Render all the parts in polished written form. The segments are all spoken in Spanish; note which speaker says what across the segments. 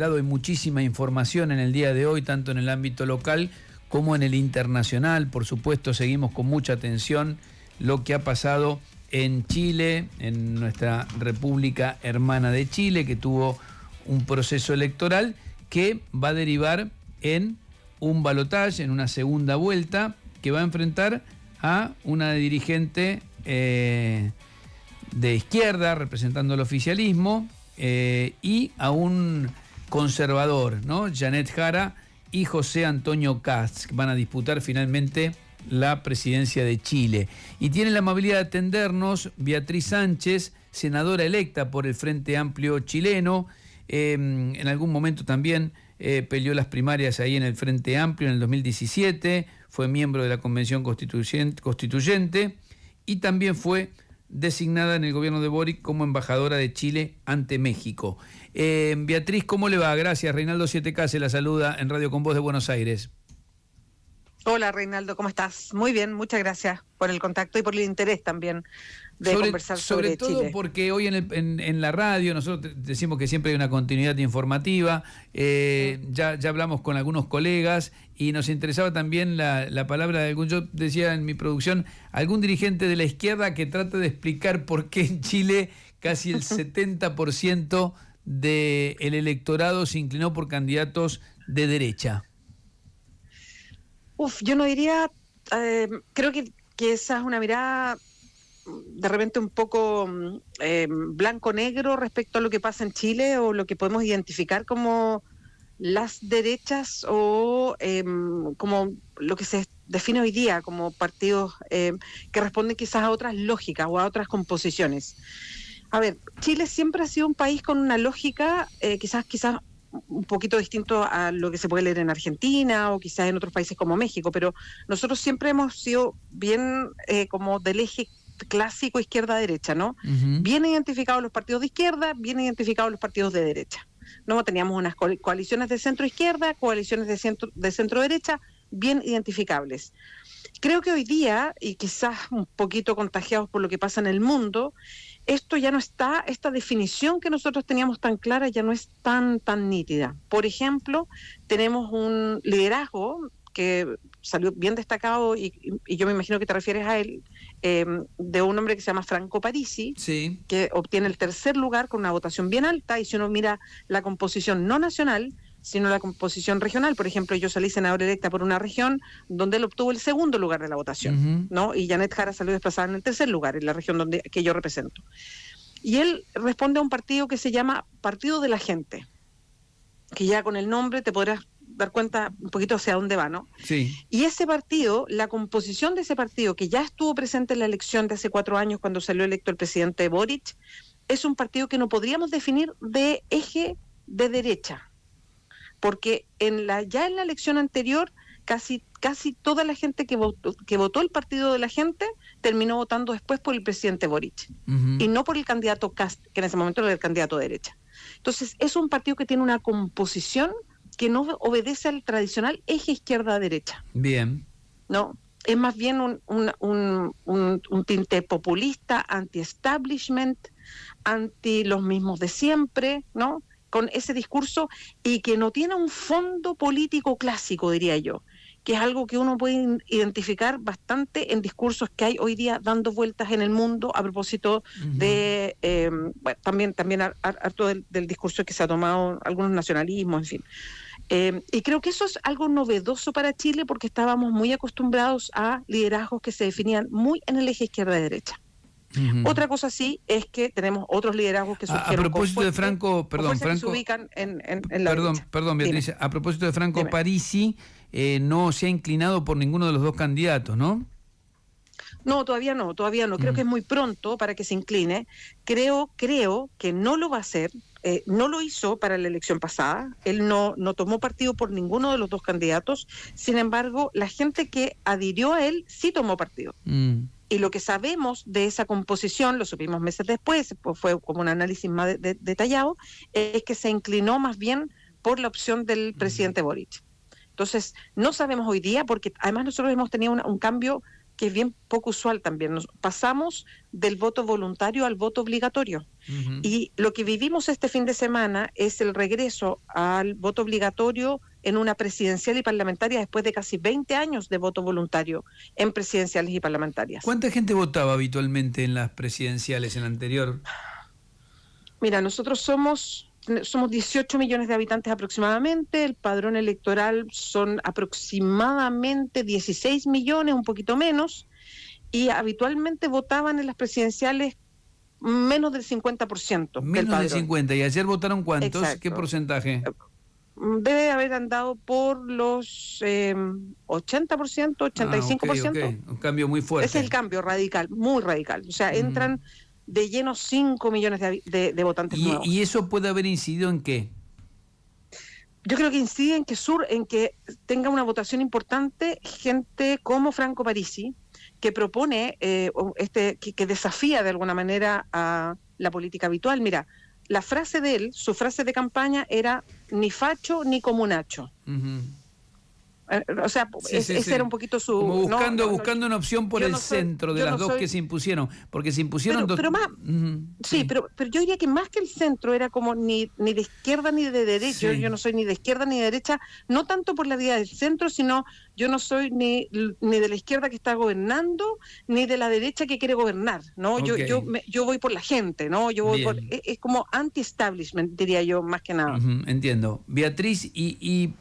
Speaker 1: Hay muchísima información en el día de hoy, tanto en el ámbito local como en el internacional. Por supuesto, seguimos con mucha atención lo que ha pasado en Chile, en nuestra República Hermana de Chile, que tuvo un proceso electoral que va a derivar en un balotaje, en una segunda vuelta, que va a enfrentar a una dirigente de izquierda, representando al oficialismo, y a un conservador, ¿no? Janet Jara y José Antonio Kast, que van a disputar finalmente la presidencia de Chile. Y tiene la amabilidad de atendernos Beatriz Sánchez, senadora electa por el Frente Amplio chileno. En algún momento también peleó las primarias ahí en el Frente Amplio en el 2017, fue miembro de la Convención Constituyente y también fue designada en el gobierno de Boric como embajadora de Chile ante México. Beatriz, ¿cómo le va? Gracias. Reinaldo 7K se la saluda en Radio Con Voz de Buenos Aires.
Speaker 2: Hola Reinaldo, ¿cómo estás? Muy bien, muchas gracias por el contacto y por el interés también de conversar sobre
Speaker 1: todo
Speaker 2: Chile.
Speaker 1: Porque hoy en la radio nosotros decimos que siempre hay una continuidad informativa, ya hablamos con algunos colegas y nos interesaba también la palabra de algún, yo decía en mi producción, algún dirigente de la izquierda que trate de explicar por qué en Chile casi el 70% del electorado se inclinó por candidatos de derecha.
Speaker 2: Yo no diría, creo que esa es una mirada de repente un poco blanco-negro respecto a lo que pasa en Chile o lo que podemos identificar como las derechas o como lo que se define hoy día como partidos que responden quizás a otras lógicas o a otras composiciones. A ver, Chile siempre ha sido un país con una lógica quizás un poquito distinto a lo que se puede leer en Argentina o quizás en otros países como México, pero nosotros siempre hemos sido bien como del eje clásico izquierda-derecha, ¿no? Uh-huh. Bien identificados los partidos de izquierda, bien identificados los partidos de derecha. No teníamos unas coaliciones de centro-izquierda, coaliciones de centro-derecha, bien identificables. Creo que hoy día, y quizás un poquito contagiados por lo que pasa en el mundo, esto ya no está, esta definición que nosotros teníamos tan clara ya no es tan nítida. Por ejemplo, tenemos un liderazgo que salió bien destacado, y yo me imagino que te refieres a él, de un hombre que se llama Franco Parisi, sí, que obtiene el tercer lugar con una votación bien alta, y si uno mira la composición no nacional, sino la composición regional. Por ejemplo, yo salí senadora electa por una región donde él obtuvo el segundo lugar de la votación, uh-huh, ¿no? Y Janet Jara salió desplazada en el tercer lugar, en la región que yo represento. Y él responde a un partido que se llama Partido de la Gente, que ya con el nombre te podrás dar cuenta un poquito hacia dónde va, ¿no? Sí. Y ese partido, la composición de ese partido, que ya estuvo presente en la elección de hace 4 años cuando salió electo el presidente Boric, es un partido que no podríamos definir de eje de derecha, porque ya en la elección anterior casi toda la gente que votó el Partido de la Gente terminó votando después por el presidente Boric, uh-huh, y no por el candidato Kast, que en ese momento era el candidato de derecha. Entonces es un partido que tiene una composición que no obedece al tradicional eje izquierda-derecha. Bien. No, es más bien un tinte populista, anti-establishment, anti los mismos de siempre, ¿no? Con ese discurso, y que no tiene un fondo político clásico, diría yo, que es algo que uno puede identificar bastante en discursos que hay hoy día dando vueltas en el mundo a propósito, uh-huh, de, también harto del discurso que se ha tomado algunos nacionalismos, en fin. Y creo que eso es algo novedoso para Chile, porque estábamos muy acostumbrados a liderazgos que se definían muy en el eje izquierda-derecha. Uh-huh. Otra cosa sí es que tenemos otros liderazgos que surgieron
Speaker 1: a propósito de Franco, Franco,
Speaker 2: que se ubican en la derecha.
Speaker 1: Perdón, Beatriz. Dime. A propósito de Franco Parisi, no se ha inclinado por ninguno de los dos candidatos, ¿no?
Speaker 2: No, todavía no. Creo que es muy pronto para que se incline. Creo que no lo va a hacer. No lo hizo para la elección pasada. Él no tomó partido por ninguno de los dos candidatos. Sin embargo, la gente que adhirió a él sí tomó partido. Y lo que sabemos de esa composición, lo supimos meses después, pues fue como un análisis más detallado, es que se inclinó más bien por la opción del presidente Boric. Entonces, no sabemos hoy día, porque además nosotros hemos tenido un cambio que es bien poco usual también. Pasamos del voto voluntario al voto obligatorio. Y lo que vivimos este fin de semana es el regreso al voto obligatorio en una presidencial y parlamentaria después de casi 20 años de voto voluntario en presidenciales y parlamentarias.
Speaker 1: ¿Cuánta gente votaba habitualmente en las presidenciales en la anterior?
Speaker 2: Mira, nosotros somos 18 millones de habitantes aproximadamente, el padrón electoral son aproximadamente 16 millones, un poquito menos, y habitualmente votaban en las presidenciales menos del 50% del
Speaker 1: Menos del
Speaker 2: padrón.
Speaker 1: 50%, ¿y ayer votaron cuántos?
Speaker 2: Exacto.
Speaker 1: ¿Qué porcentaje?
Speaker 2: Debe haber andado por los 80%, 85%.
Speaker 1: Okay. Un cambio muy fuerte.
Speaker 2: Ese es el cambio radical, muy radical. O sea, entran de lleno 5 millones de votantes nuevos.
Speaker 1: ¿Y eso puede haber incidido en qué?
Speaker 2: Yo creo que incide en que tenga una votación importante gente como Franco Parisi, que propone, que desafía de alguna manera a la política habitual. Mira, la frase de él, su frase de campaña era ni facho ni comunacho. O sea, ese era un poquito su...
Speaker 1: Como buscando una opción por el centro de las dos que se impusieron, porque se impusieron dos...
Speaker 2: Pero más, sí, pero yo diría que más que el centro era como ni de izquierda ni de derecha.
Speaker 1: Sí.
Speaker 2: Yo no soy ni de izquierda ni de derecha, no tanto por la vía del centro, sino yo no soy ni de la izquierda que está gobernando, ni de la derecha que quiere gobernar, ¿no?
Speaker 1: Okay.
Speaker 2: Yo voy por la gente, ¿no? Yo voy es como anti-establishment, diría yo, más que nada.
Speaker 1: Entiendo. Beatriz, y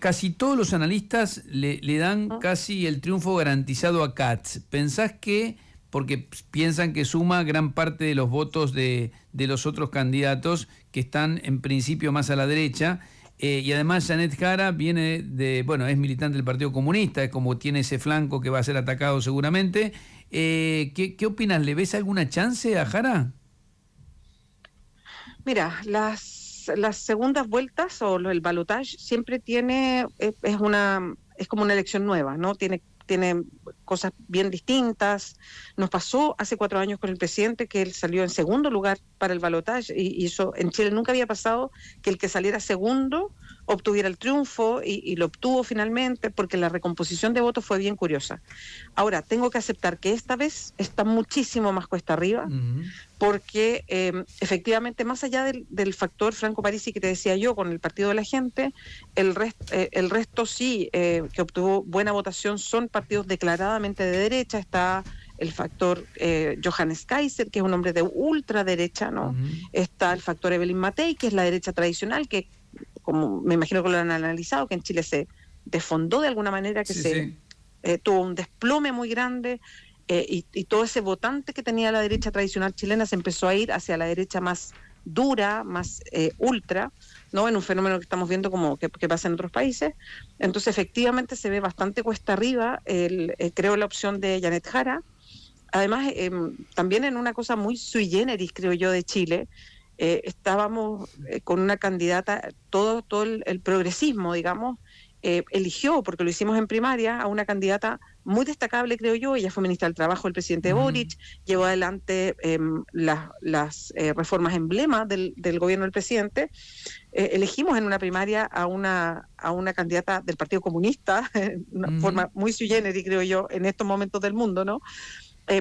Speaker 1: casi todos los analistas le dan casi el triunfo garantizado a Katz. ¿Pensás que, porque piensan que suma gran parte de los votos de los otros candidatos que están en principio más a la derecha, y además Janet Jara viene es militante del Partido Comunista, es como tiene ese flanco que va a ser atacado seguramente, ¿qué opinas? ¿Le ves alguna chance a Jara?
Speaker 2: Mira, las segundas vueltas o el balotaje siempre es como una elección nueva, ¿no? Tiene cosas bien distintas. Nos pasó hace 4 años con el presidente que él salió en segundo lugar para el balotaje y eso en Chile nunca había pasado, que el que saliera segundo obtuviera el triunfo y lo obtuvo finalmente porque la recomposición de votos fue bien curiosa. Ahora, tengo que aceptar que esta vez está muchísimo más cuesta arriba porque efectivamente más allá del factor Franco Parisi que te decía yo con el Partido de la Gente, el resto sí que obtuvo buena votación son partidos declaradamente de derecha. Está el factor Johannes Kaiser, que es un hombre de ultraderecha, ¿no? Está el factor Evelyn Matei, que es la derecha tradicional, que como me imagino que lo han analizado, que en Chile se desfondó de alguna manera, que tuvo un desplome muy grande, y todo ese votante que tenía la derecha tradicional chilena se empezó a ir hacia la derecha más dura, más ultra, ¿no? En un fenómeno que estamos viendo como que pasa en otros países. Entonces efectivamente se ve bastante cuesta arriba, creo, la opción de Janet Jara. Además, también en una cosa muy sui generis, creo yo, de Chile, estábamos con una candidata, todo el progresismo, digamos, eligió, porque lo hicimos en primaria, a una candidata muy destacable, creo yo. Ella fue ministra del Trabajo del presidente Boric, llevó adelante las reformas emblema del gobierno del presidente. Elegimos en una primaria a una candidata del Partido Comunista, de una forma muy sui generis, creo yo, en estos momentos del mundo, ¿no?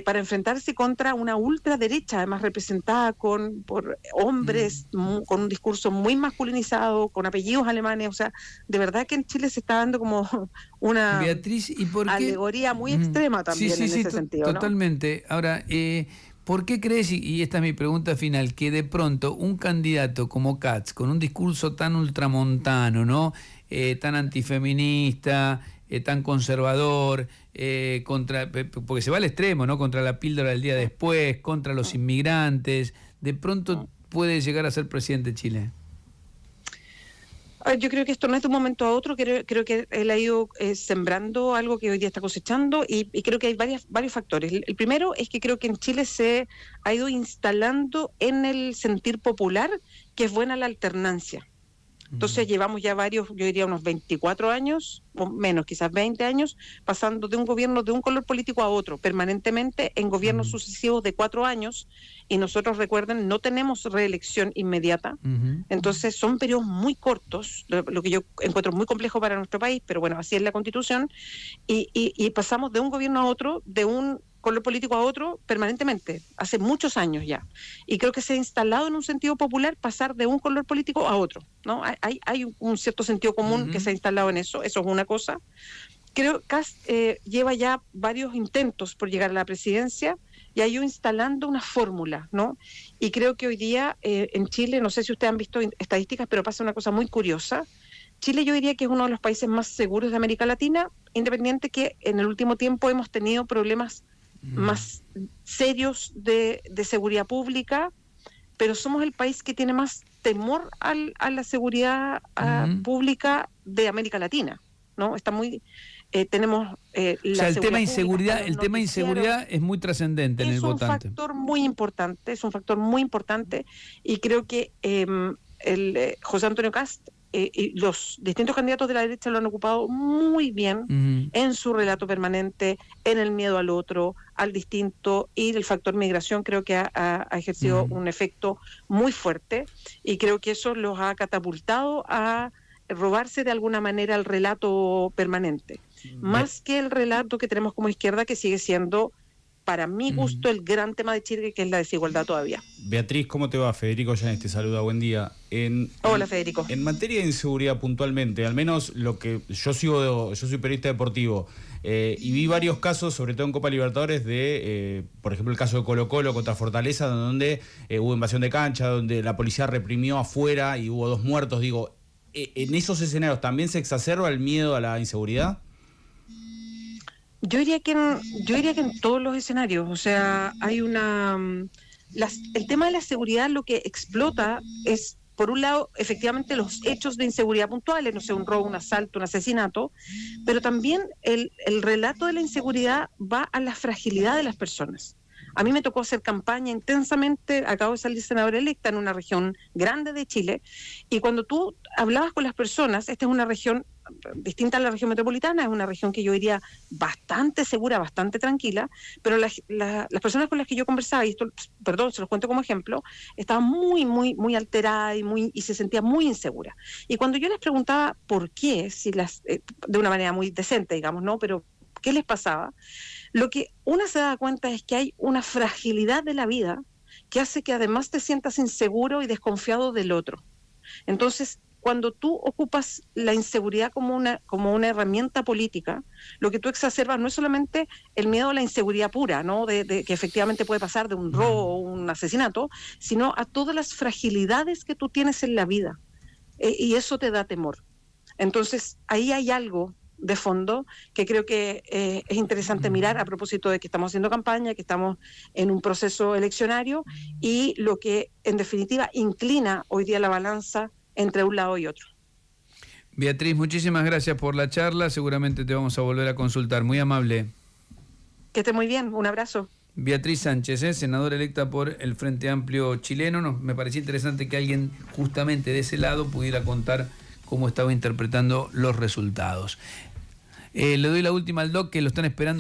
Speaker 2: Para enfrentarse contra una ultraderecha, además representada por hombres con un discurso muy masculinizado, con apellidos alemanes. O sea, de verdad que en Chile se está dando como una
Speaker 1: Beatriz, ¿y por qué?
Speaker 2: Alegoría muy extrema también en ese sentido,
Speaker 1: totalmente. ¿No? Ahora, ¿por qué crees, y esta es mi pregunta final, que de pronto un candidato como Katz, con un discurso tan ultramontano, ¿no? Tan antifeminista, tan conservador, porque se va al extremo, ¿no? Contra la píldora del día después, contra los inmigrantes, de pronto puede llegar a ser presidente de Chile?
Speaker 2: Yo creo que esto no es de un momento a otro. Creo que él ha ido sembrando algo que hoy día está cosechando, y creo que hay varios factores. El primero es que creo que en Chile se ha ido instalando en el sentir popular que es buena la alternancia. Entonces llevamos ya varios, yo diría unos 24 años, o menos, quizás 20 años, pasando de un gobierno de un color político a otro, permanentemente en gobiernos sucesivos de 4 años, y nosotros, recuerden, no tenemos reelección inmediata. Entonces son periodos muy cortos, lo que yo encuentro muy complejo para nuestro país, pero bueno, así es la Constitución, y pasamos de un gobierno a otro, de un color político a otro permanentemente, hace muchos años ya. Y creo que se ha instalado en un sentido popular pasar de un color político a otro, ¿no? Hay un cierto sentido común que se ha instalado en eso es una cosa. Creo que Kast lleva ya varios intentos por llegar a la presidencia y ha ido instalando una fórmula, ¿no? Y creo que hoy día en Chile, no sé si ustedes han visto estadísticas, pero pasa una cosa muy curiosa. Chile yo diría que es uno de los países más seguros de América Latina, independiente que en el último tiempo hemos tenido problemas más serios de seguridad pública, pero somos el país que tiene más temor a la seguridad pública de América Latina, ¿no? Está muy tenemos
Speaker 1: o sea, el tema inseguridad es muy trascendente en el votante.
Speaker 2: Es un factor muy importante, y creo que José Antonio Kast y los distintos candidatos de la derecha lo han ocupado muy bien en su relato permanente, en el miedo al otro, al distinto, y el factor migración creo que ha ejercido un efecto muy fuerte, y creo que eso los ha catapultado a robarse de alguna manera el relato permanente, más que el relato que tenemos como izquierda, que sigue siendo, para mi gusto, el gran tema de Chile, que es la desigualdad todavía.
Speaker 3: Beatriz, ¿cómo te va? Federico Llanes te saluda, buen día.
Speaker 2: Hola, Federico.
Speaker 3: En materia de inseguridad puntualmente, al menos lo que yo soy periodista deportivo, y vi varios casos, sobre todo en Copa Libertadores, de, por ejemplo, el caso de Colo-Colo contra Fortaleza, donde hubo invasión de cancha, donde la policía reprimió afuera y hubo 2 muertos. Digo, ¿en esos escenarios también se exacerba el miedo a la inseguridad?
Speaker 2: Yo diría que en todos los escenarios, o sea, hay el tema de la seguridad lo que explota es, por un lado, efectivamente los hechos de inseguridad puntuales, no sé, un robo, un asalto, un asesinato, pero también el relato de la inseguridad va a la fragilidad de las personas. A mí me tocó hacer campaña intensamente, acabo de salir senadora electa en una región grande de Chile, y cuando tú hablabas con las personas, esta es una región distinta a la región metropolitana, es una región que yo diría bastante segura, bastante tranquila, pero las personas con las que yo conversaba, y esto, perdón, se los cuento como ejemplo, estaban muy, muy, muy alteradas y se sentía muy insegura. Y cuando yo les preguntaba por qué, de una manera muy decente, digamos, ¿no? Pero ¿qué les pasaba? Lo que una se da cuenta es que hay una fragilidad de la vida que hace que además te sientas inseguro y desconfiado del otro. Entonces, cuando tú ocupas la inseguridad como una herramienta política, lo que tú exacerbas no es solamente el miedo a la inseguridad pura, ¿no? de que efectivamente puede pasar de un robo o un asesinato, sino a todas las fragilidades que tú tienes en la vida. Y eso te da temor. Entonces, ahí hay algo de fondo que creo que es interesante mirar a propósito de que estamos haciendo campaña, que estamos en un proceso eleccionario, y lo que en definitiva inclina hoy día la balanza entre un lado y otro.
Speaker 1: Beatriz, muchísimas gracias por la charla, seguramente te vamos a volver a consultar, muy amable.
Speaker 2: Que esté muy bien, un abrazo.
Speaker 1: Beatriz Sánchez, senadora electa por el Frente Amplio chileno. Me parecía interesante que alguien justamente de ese lado pudiera contar cómo estaba interpretando los resultados. Le doy la última al doc, que lo están esperando.